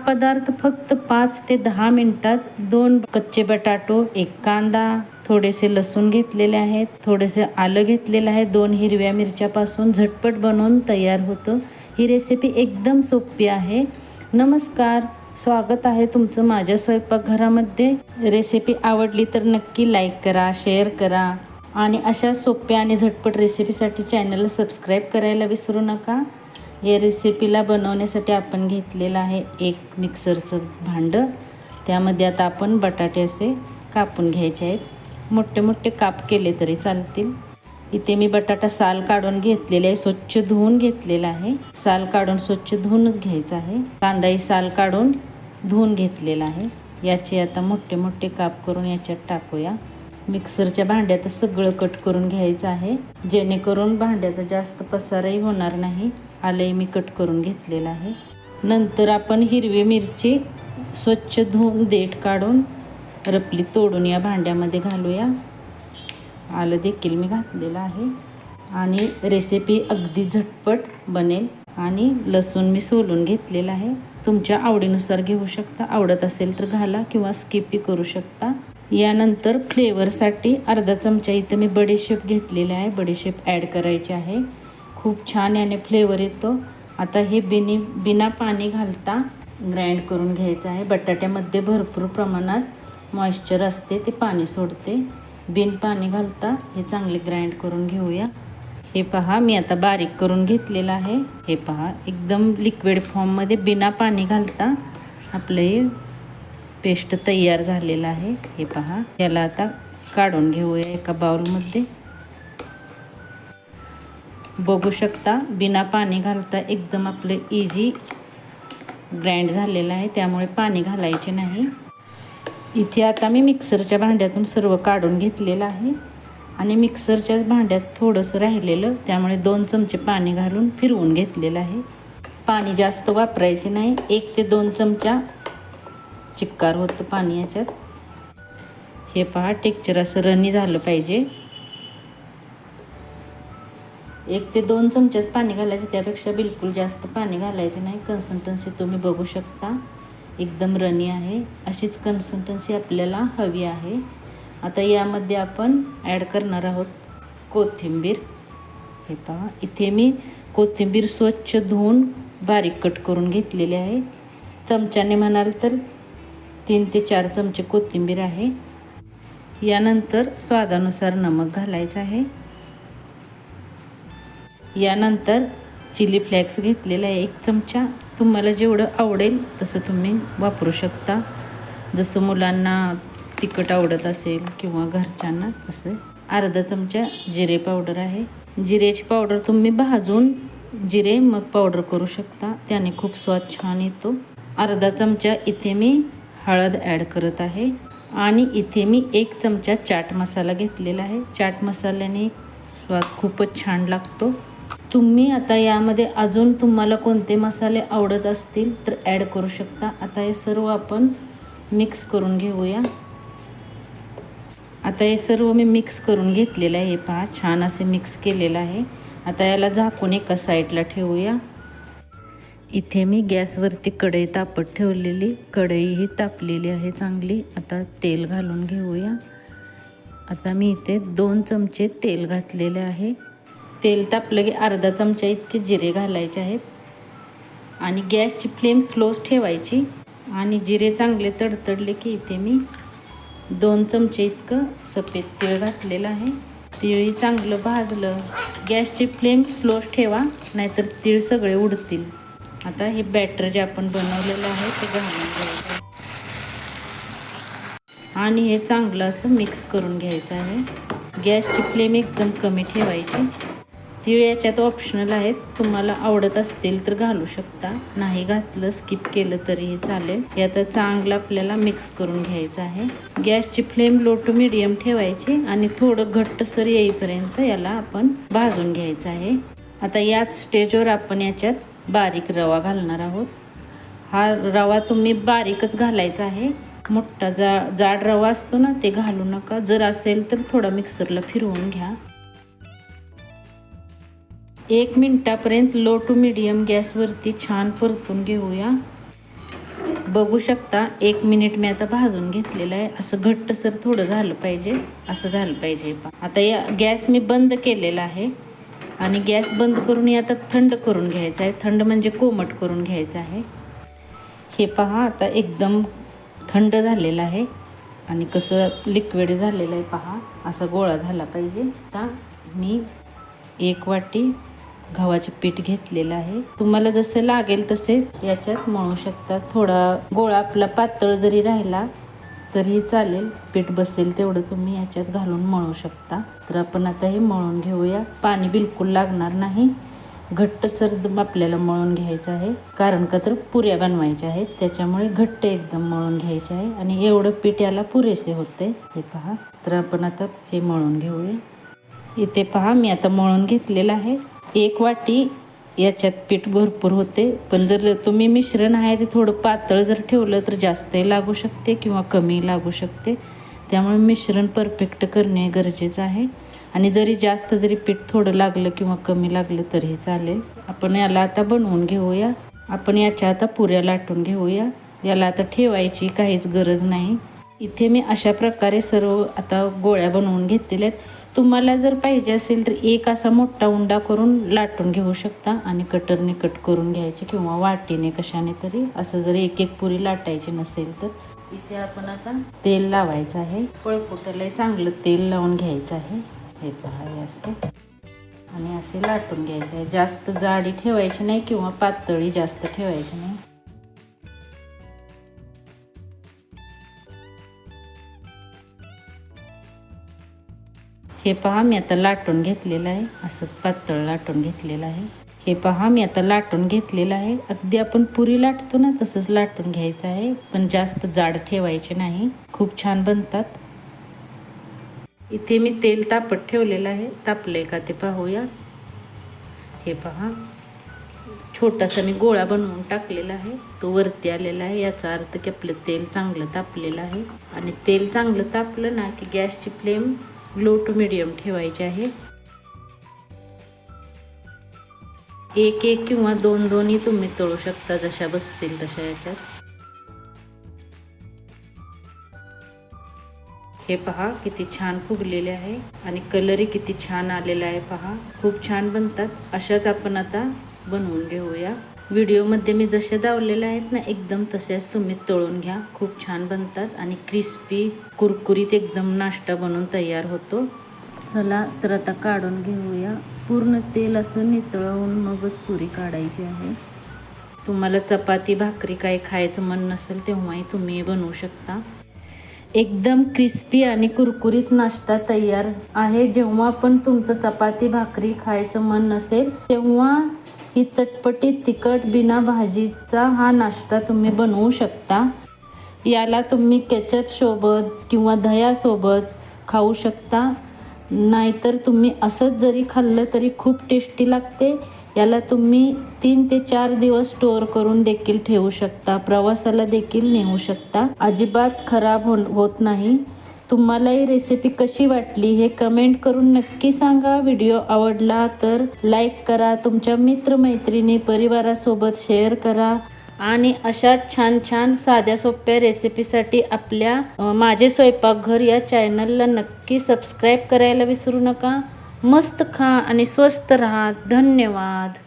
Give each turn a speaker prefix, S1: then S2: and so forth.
S1: पदार्थ फक्त 5 ते 10 मिनिटात 2 कच्चे बटाटो, 1 कांदा, थोडेसे लसूण घेतलेले आहेत, थोडेसे आलं घेतलेलं आहे, 2 हिरव्या मिरच्यापासून झटपट बनवून तयार होतं. ही रेसिपी एकदम सोपी आहे. नमस्कार, स्वागत आहे तुमचं माझ्या स्वयंपाकघरामध्ये. रेसिपी आवडली तर नक्की लाईक करा, शेअर करा आणि अशा सोप्या आणि झटपट रेसिपीसाठी चॅनलला सबस्क्राईब करायला विसरू नका. या रेसिपीला बनवण्यासाठी आपण घेतलेलं आहे एक मिक्सरचं भांडं. त्यामध्ये आता आपण बटाटे असे कापून घ्यायचे आहेत. मोठे मोठे काप केले तरी चालतील. इथे मी बटाटा साल काढून घेतलेले आहे, स्वच्छ धुवून घेतलेला आहे. साल काढून स्वच्छ धुवूनच घ्यायचं आहे. कांदाही साल काढून धुवून घेतलेला आहे. याचे आता मोठे मोठे काप करून याच्यात टाकूया. मिक्सरच्या भांड्यात सगळं कट करून घ्यायचं आहे, जेणेकरून भांड्याचा जास्त पसाराही होणार नाही. आलंही मी कट करून घेतलेलं आहे. नंतर आपण हिरवी मिरची स्वच्छ धुवून देठ काढून रपली तोडून या भांड्यामध्ये घालूया. आलं देखील मी घातलेलं आहे आणि रेसिपी अगदी झटपट बनेल. आणि लसूण मी सोलून घेतलेला आहे. तुमच्या आवडीनुसार घेऊ शकता, आवडत असेल तर घाला किंवा स्किपही करू शकता. यानंतर फ्लेवरसाठी अर्धा चमचा इथं मी बडीशेप घेतलेला आहे, बडीशेप ॲड करायची आहे. खूप छान याने फ्लेवर येतो. आता हे बिना पाणी घालता ग्राइंड करून घ्यायचं आहे. बटाट्यामध्ये भरपूर प्रमाणात मॉइश्चर असते, ते पाणी सोडते. बिन पाणी घालता हे चांगले ग्राइंड करून घेऊया. हे पहा, मी आता बारीक करून घेतलेलं आहे. हे पहा, एकदम लिक्विड फॉर्ममध्ये बिना पाणी घालता आपलं हे पेस्ट तयार झालेलं आहे. हे पहा, याला आता काढून घेऊया एका बाउलमध्ये. बघू शकता, बिना पाणी घालता एकदम आपलं इझी ग्राइंड झालेलं आहे, त्यामुळे पाणी घालायचे नाही. इथे आता मी मिक्सरच्या भांड्यातून सर्व काढून घेतलेलं आहे आणि मिक्सरच्याच भांड्यात थोडंसं राहिलेलं, त्यामुळे 2 चमचे पाणी घालून फिरवून घेतलेलं आहे. पाणी जास्त वापरायचे नाही, 1 ते 2 चमचा चिक्कार होतं पाणी याच्यात. हे पहा, टेक्स्चर असं रनी झालं पाहिजे. 1 ते 2 चमचेच पाणी घालायचे, त्यापेक्षा बिलकुल जास्त पाणी घालायचे नाही. कन्सिस्टन्सी तुम्ही बघू शकता, एकदम रनी आहे. अशीच कन्सिस्टन्सी आपल्याला हवी आहे. आता यामध्ये आपण ॲड करणार आहोत कोथिंबीर. हे पहा, इथे मी कोथिंबीर स्वच्छ धुवून बारीक कट करून घेतलेली आहे. चमच्याने म्हणाल तर 3 ते 4 चमचे कोथिंबीर आहे. यानंतर स्वादानुसार नमक घालायचं आहे. यानंतर चिली फ्लेक्स घेतलेला आहे 1 चमचा. तुम्हाला जेवढं आवडेल तसं तुम्ही वापरू शकता, जसं मुलांना तिखट आवडत असेल किंवा घरच्यांना तसं. अर्धा चमचा जिरे पावडर आहे. जिरेची पावडर तुम्ही भाजून जिरे मग पावडर करू शकता, त्याने खूप स्वाद छान येतो. अर्धा चमचा इथे मी हळद ॲड करत आहे आणि इथे मी 1 चमचा चाट मसाला घेतलेला आहे. चाट मसाल्याने स्वाद खूपच छान लागतो. तुम्ही आता यामध्ये अजून तुम्हाला कोणते मसाले आवडत असतील तर ॲड करू शकता. आता हे सर्व आपण मिक्स करून घेऊया. आता हे सर्व मी मिक्स करून घेतलेलं आहे. हे पहा, छान असे मिक्स केलेलं आहे. आता याला झाकून एका साईडला ठेवूया. इथे मी गॅसवरती कढई तापत ठेवलेली, कढईही तापलेली आहे चांगली. आता तेल घालून घेऊया. आता मी इथे 2 चमचे तेल घातलेले आहे. तेल तापलं की अर्धा चमचा इतके जिरे घालायचे आहेत आणि गॅसची फ्लेम स्लोच ठेवायची. आणि जिरे चांगले तडतडले की इथे मी 2 चमचे इतकं सफेद तीळ घातलेलं आहे. तीळही चांगलं भाजलं. गॅसची फ्लेम स्लोच ठेवा, नाहीतर तीळ सगळे उडतील. आता हे बॅटर जे आपण बनवलेलं आहे ते घालून घ्यायचं आणि हे चांगलं असं मिक्स करून घ्यायचं आहे. गॅसची फ्लेम एकदम कमी ठेवायची. तीळ याच्यात ऑप्शनल आहेत, तुम्हाला आवडत असतील तर घालू शकता, नाही घातलं स्किप केलं तरीही चालेल. हे आता चांगलं आपल्याला मिक्स करून घ्यायचं आहे. गॅसची फ्लेम लो टू मीडियम ठेवायची आणि थोडं घट्टसर येईपर्यंत याला आपण भाजून घ्यायचं आहे. आता याच स्टेजवर आपण याच्यात बारीक रवा घालणार आहोत. हा रवा तुम्ही बारीकच घालायचा आहे. मोठा जाड रवा असतो ना, ते घालू नका. जर असेल तर थोडा मिक्सरला फिरवून घ्या. 1 मिनिटापर्यंत लो टू मीडियम गॅसवरती छान परतून घेऊया. बघू शकता 1 मिनिट मी आता भाजून घेतलेलं आहे. असं घट्टसर थोडं झालं पाहिजे, असं झालं पाहिजे. आता या गॅस मी बंद केलेला आहे आणि गॅस बंद करून आता थंड करून घ्यायचं आहे. थंड म्हणजे कोमट करून घ्यायचं आहे. हे पहा आता एकदम थंड झालेलं आहे आणि कसं लिक्विड झालेलं आहे पहा, असा गोळा झाला पाहिजे. आता मी 1 वाटी गव्हाचे पीठ घेतलेलं आहे. तुम्हाला जसं लागेल तसे याच्यात मळू शकता. थोडा गोळा आपला पातळ जरी राहिला तरी चालेल, पीठ बसेल तेवढं तुम्ही याच्यात घालून मळू शकता. तर आपण आता हे मळून घेऊया. पाणी बिलकुल लागणार नाही, घट्टसर आपल्याला मळून घ्यायचं आहे. कारण का तर पुऱ्या बनवायच्या आहेत, त्याच्यामुळे घट्ट एकदम मळून घ्यायचे आहे आणि एवढं पीठ याला पुरेसे होते. हे पहा, तर आपण आता हे मळून घेऊया. इथे पहा मी आता मळून घेतलेलं आहे. 1 वाटी याच्यात पीठ भरपूर होते, पण जर तुम्ही मिश्रण आहे ते थोडं पातळ जर ठेवलं तर जास्तही लागू शकते किंवा कमी लागू शकते. त्यामुळे मिश्रण परफेक्ट करणे गरजेचं आहे. आणि जरी पीठ थोडं लागलं किंवा कमी लागलं तरीही चालेल. आपण याला आता बनवून घेऊया. आपण याच्या आता पुऱ्या लाटून घेऊया. याला आता ठेवायची काहीच गरज नाही. इथे मी अशा प्रकारे सर्व आता गोळ्या बनवून घेतलेल्या आहेत. तुम्हाला जर पाहिजे असेल तर एक असा मोठा उंडा करून लाटून घेऊ शकता आणि कटरने कट करून घ्यायचे किंवा वाटीने कशाने तरी. असं जर एक पुरी लाटायची नसेल तर इथे आपण आता तेल लावायचं आहे. पळपुटाला चांगलं तेल लावून घ्यायचं आहे. हे पहा हे असे आणि असे लाटून घ्यायचे आहे. जास्त जाडी ठेवायची नाही किंवा पातळी जास्त ठेवायची नाही. हे पहा मी आता लाटून घेतलेलं आहे. असं पातळ लाटून घेतलेलं आहे. हे पहा मी आता लाटून घेतलेलं आहे. अगदी आपण पुरी लाटतो ना तसंच लाटून घ्यायचं आहे, पण जास्त जाड ठेवायचे नाही. खूप छान बनतात. इथे मी तेल तापत ठेवलेलं आहे. तापलंय का ते पाहूया. हे पहा छोटासा मी गोळा बनवून टाकलेला आहे, तो वरती आलेला आहे. याचा अर्थ की आपलं तेल चांगलं तापलेलं आहे. आणि तेल चांगलं तापलं ना की गॅसची फ्लेम लो टू मीडियम ठेवायची आहे. एक किंवा दोन्ही तुम्ही तळू शकता, जशा बसतील तशा याच्यात. हे पहा किती छान फुगलेले आहे आणि कलरही किती छान आलेला आहे. पहा खूप छान बनतात. अशाच आपण आता बनवून घेऊया. व्हिडिओमध्ये मी जसे दावलेले आहेत ना एकदम तसेच तुम्ही तळून घ्या. खूप छान बनतात आणि क्रिस्पी कुरकुरीत एकदम नाश्ता बनवून तयार होतो. चला तर आता काढून घेऊया. पूर्ण तेल असं नितळवून मगच पुरी काढायची आहे. तुम्हाला चपाती भाकरी काही खायचं मन नसेल तेव्हाही तुम्ही बनवू शकता. एकदम क्रिस्पी आणि कुरकुरीत नाश्ता तयार आहे. जेव्हा पण तुमचं चपाती भाकरी खायचं मन नसेल तेव्हा ही चटपटीत तिखट बिना भाजीचा हा नाश्ता तुम्ही बनवू शकता. याला तुम्ही केचप सोबत किंवा दह्यासोबत खाऊ शकता, नाहीतर तुम्ही असंच जरी खाल्लं तरी खूप टेस्टी लागते. याला तुम्ही 3 ते 4 दिवस स्टोअर करून देखील ठेवू शकता. प्रवासाला देखील नेऊ शकता. अजिबात खराब होत नाही. तुम्हाला ही रेसिपी कशी वाटली हे कमेंट करून नक्की सांगा. व्हिडिओ आवडला तर लाईक करा. तुमच्या मित्रमैत्रिणी परिवारासोबत शेअर करा. आणि अशा छान छान साध्या सोप्या रेसिपीसाठी आपल्या माझे स्वयंपाकघर या चॅनलला नक्की सबस्क्राईब करायला विसरू नका. मस्त खा आणि स्वस्त राहा. धन्यवाद.